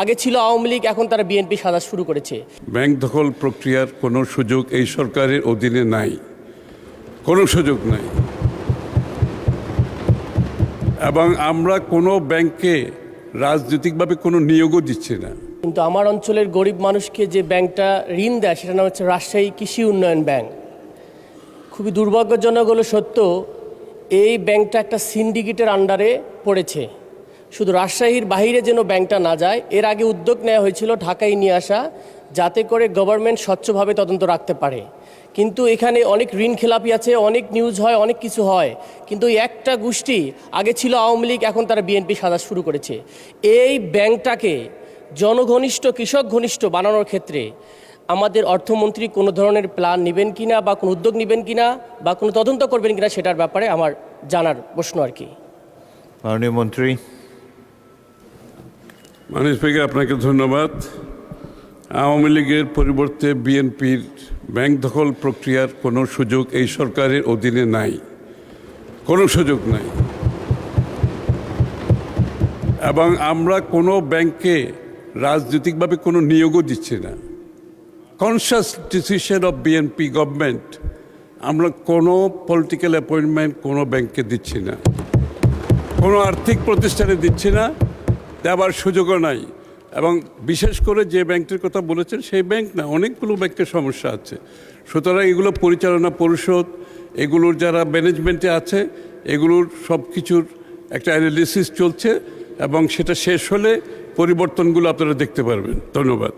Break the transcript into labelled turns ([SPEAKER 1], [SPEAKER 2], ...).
[SPEAKER 1] আগে ছিল আওয়ামী লীগ, এখন তারা বিএনপি সাজা শুরু করেছে।
[SPEAKER 2] ব্যাংক দখল প্রক্রিয়ার কোনো সুযোগ এই সরকারের অধীনে নাই, কোনো সুযোগ নাই। এবং আমরা কোনো ব্যাংকে রাজনৈতিকভাবে কোনো নিয়োগও দিচ্ছি না।
[SPEAKER 1] কিন্তু আমার অঞ্চলের গরিব মানুষকে যে ব্যাংকটা ঋণ দেয় সেটা নাম হচ্ছে রাজশাহী কৃষি উন্নয়ন ব্যাংক। খুবই দুর্ভাগ্যজনক হলো সত্য, এই ব্যাংকটা একটা সিন্ডিকেটের আন্ডারে পড়েছে। শুধু রাজশাহীর বাইরে যেন ব্যাংকটা না যায়, এর আগে উদ্যোগ নেওয়া হয়েছিল ঢাকায় নিয়ে আসা, যাতে করে গভর্নমেন্ট স্বচ্ছভাবে তদন্ত রাখতে পারে। কিন্তু এখানে অনেক ঋণ খেলাপি আছে, অনেক নিউজ হয়, অনেক কিছু হয়, কিন্তু একটা গোষ্ঠী, আগে ছিল আওয়ামী লীগ, এখন তারা বিএনপি সাজা শুরু করেছে। এই ব্যাংকটাকে জনঘনিষ্ঠ, কৃষক ঘনিষ্ঠ বানানোর ক্ষেত্রে আমাদের অর্থমন্ত্রী কোনো ধরনের প্ল্যান নেবেন কিনা, বা কোনো উদ্যোগ নেবেন কিনা, বা কোনো তদন্ত করবেন কিনা, সেটার ব্যাপারে আমার জানার প্রশ্ন আর কি।
[SPEAKER 3] মাননীয় মন্ত্রী।
[SPEAKER 2] মাননীয় স্পিকার, আপনাকে ধন্যবাদ। আওয়ামী লীগের পরিবর্তে বিএনপির ব্যাংক দখল প্রক্রিয়ার কোনো সুযোগ এই সরকারের অধীনে নাই, কোনো সুযোগ নাই। এবং আমরা কোনো ব্যাংকে রাজনৈতিকভাবে কোনো নিয়োগও দিচ্ছি না। Conscious decision of BNP government, আমরা কোনো পলিটিক্যাল অ্যাপয়েন্টমেন্ট কোনো ব্যাংকে দিচ্ছি না, কোনো আর্থিক প্রতিষ্ঠানে দিচ্ছি না, দেওয়ার সুযোগও নাই। এবং বিশেষ করে যে ব্যাংকটির কথা বলেছেন সেই ব্যাংক না, অনেকগুলো ব্যাংকের সমস্যা আছে। সুতরাং এগুলো পরিচালনা পরিষদ, এগুলোর যারা ম্যানেজমেন্টে আছে, এগুলোর সব কিছুর একটা অ্যানালিসিস চলছে এবং সেটা শেষ হলে পরিবর্তনগুলো আপনারা দেখতে পারবেন। ধন্যবাদ।